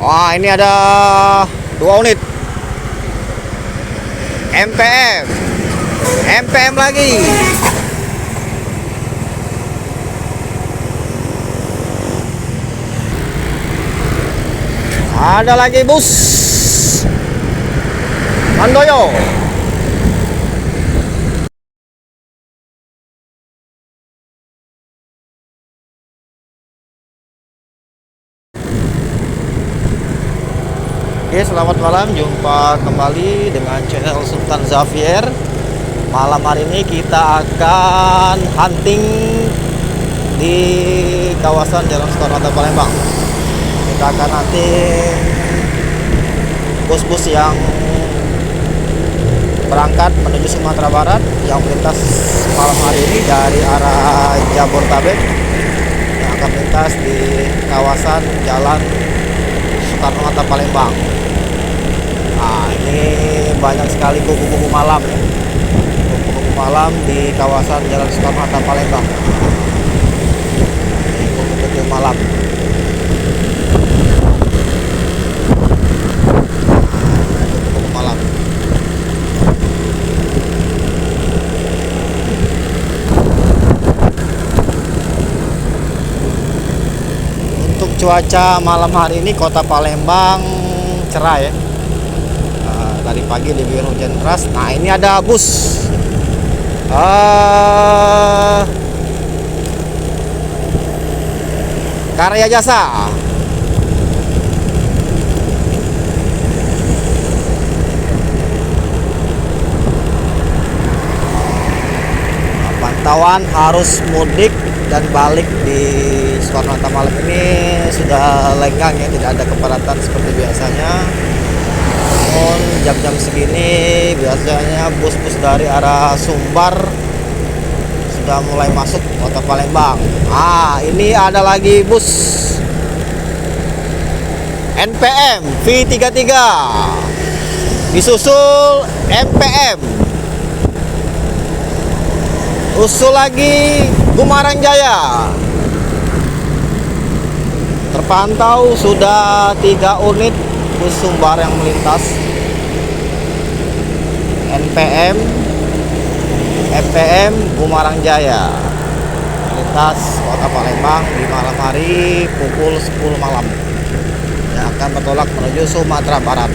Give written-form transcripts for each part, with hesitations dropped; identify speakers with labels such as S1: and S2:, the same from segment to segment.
S1: Wah, ini ada 2 unit MPM. MPM lagi. Ada lagi bus Handoyo. Oke, selamat malam. Jumpa kembali dengan channel Sultan Xavier. Malam hari ini kita akan hunting di kawasan Jalan Soekarno-Hatta Palembang. Kita akan hunting bus-bus yang berangkat menuju Sumatera Barat yang melintas malam hari ini dari arah Jabodetabek, yang akan melintas di kawasan Jalan Soekarno-Hatta Palembang. Nah, ini banyak sekali kubu-kubu malam ya. Kubu-kubu malam di kawasan Jalan Soekarno-Hatta Palembang. Ini kubu-kubu malam. Kubu-kubu malam. Untuk cuaca malam hari ini Kota Palembang cerah ya. Tadi pagi diguyur hujan deras. Nah, ini ada bus Karya Jasa. Pantauan arus mudik dan balik di Soekarno-Hatta malam ini sudah lenggang ya, tidak ada kepadatan seperti biasanya. Namun jam-jam segini biasanya bus-bus dari arah Sumbar sudah mulai masuk Kota Palembang. Ah, ini ada lagi bus NPM V33 disusul MPM, usul lagi Gumarang Jaya. Terpantau sudah 3 unit bus Sumbar yang melintas. NPM, MPM, Gumarang Jaya melintas Kota Palembang di malam hari pukul 10 malam, yang akan bertolak menuju Sumatera Barat.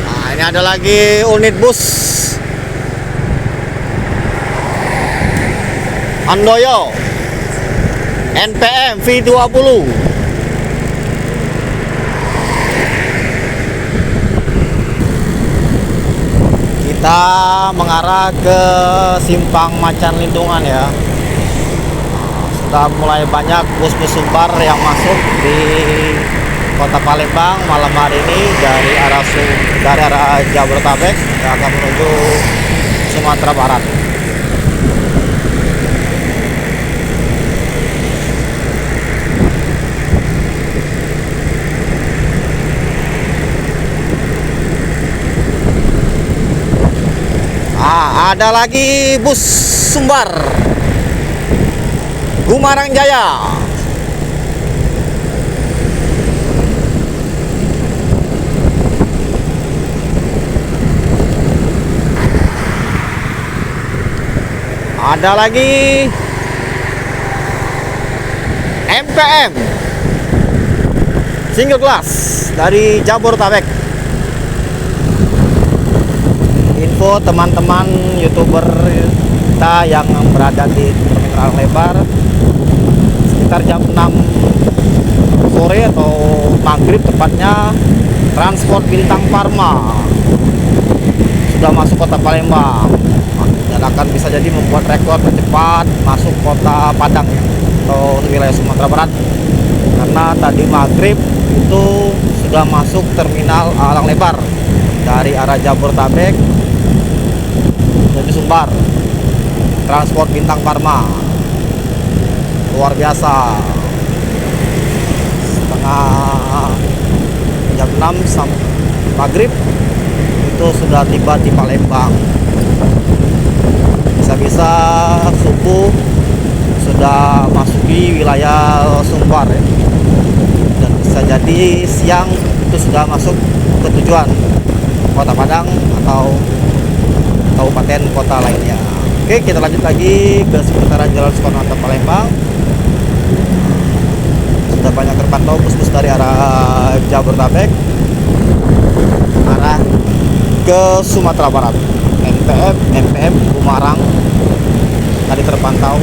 S1: Nah, ini ada lagi unit bus Handoyo NPM V20. Kita mengarah ke Simpang Macan Lindungan ya. Sudah mulai banyak bus-bus Sumbar yang masuk di Kota Palembang malam hari ini dari arah Jabodetabek yang akan menuju Sumatera Barat. Ada lagi bus Sumbar Gumarang Jaya. Ada lagi MPM single class dari Jabodetabek. Info teman-teman YouTuber kita yang berada di Terminal Lebar, sekitar jam 6 sore atau maghrib tepatnya, transport Bintang Parma sudah masuk Kota Palembang dan akan bisa jadi membuat rekor tercepat masuk Kota Padang atau wilayah Sumatera Barat, karena tadi maghrib itu sudah masuk Terminal Alang Lebar dari arah Jabodetabek menuju Sumbar. Transport Bintang Parma luar biasa. Setengah jam 6 sampai maghrib itu sudah tiba di Palembang. Bisa-bisa subuh sudah masuki wilayah Sumbar ya. Dan bisa jadi siang itu sudah masuk ke tujuan Kota Padang atau kabupaten kota lainnya. Oke, kita lanjut lagi ke seputaran Jalan Soekarno-Hatta Palembang. Sudah banyak terpantau bus-bus dari arah Jabodetabek arah ke Sumatera Barat. MPM Bumarang tadi terpantau.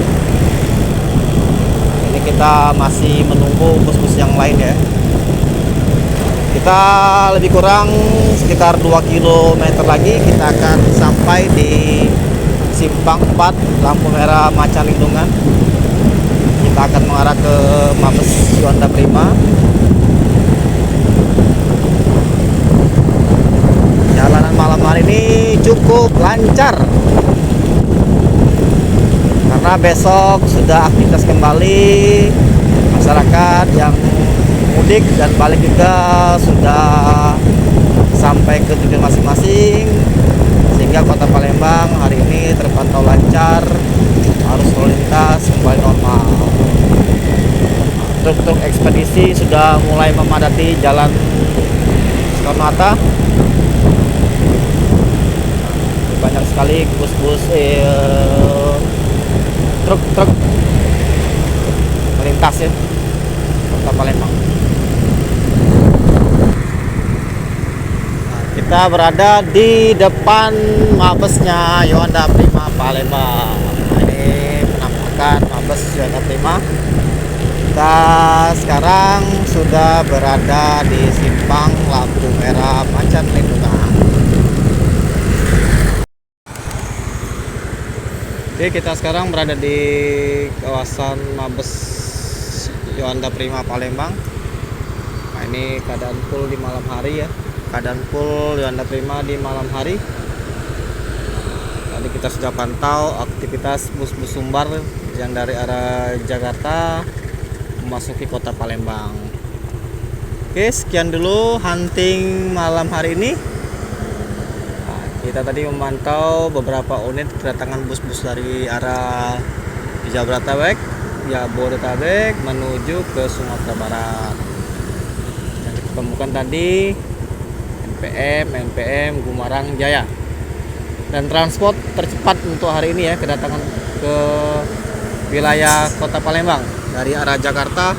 S1: Ini kita masih menunggu bus-bus yang lain ya. Kita lebih kurang sekitar 2 km lagi kita akan sampai di Simpang 4 lampu merah Macan Lindungan. Kita akan mengarah ke Mabes Yuanda Prima. Jalanan malam hari ini cukup lancar karena besok sudah aktivitas kembali. Masyarakat yang mudik dan balik juga sudah sampai ke tujuan masing-masing, sehingga Kota Palembang hari ini terpantau lancar, arus lalu lintas kembali normal. Truk-truk ekspedisi sudah mulai memadati jalan Soekarno-Hatta. Banyak sekali bus-bus truk-truk melintas ya Kota Palembang. Nah, kita berada di depan Mabesnya Yuanda Prima Palembang. Nah, ini penampakan Mabes Yuanda Prima. Kita sekarang sudah berada di simpang lampu merah Macan Lindungan. Oke, kita sekarang berada di kawasan Mabes Yuanda Prima Palembang. Nah, ini keadaan full di malam hari ya. Keadaan full Yuanda Prima di malam hari. Tadi kita sudah pantau aktivitas bus-bus Sumbar yang dari arah Jakarta memasuki Kota Palembang. Oke, sekian dulu hunting malam hari ini. Kita tadi memantau beberapa unit kedatangan bus-bus dari arah Jabodetabek menuju ke Sumatera Barat. Yang ditemukan tadi NPM Bumarang Jaya. Dan transport tercepat untuk hari ini ya, kedatangan ke wilayah Kota Palembang dari arah Jakarta,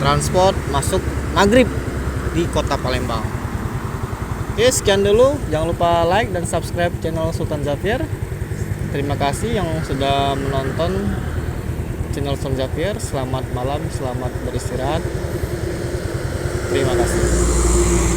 S1: transport masuk maghrib di Kota Palembang. Oke, sekian dulu. Jangan lupa like dan subscribe channel Sultan Zafir. Terima kasih yang sudah menonton channel Sultan Zafir. Selamat malam, selamat beristirahat. Terima kasih.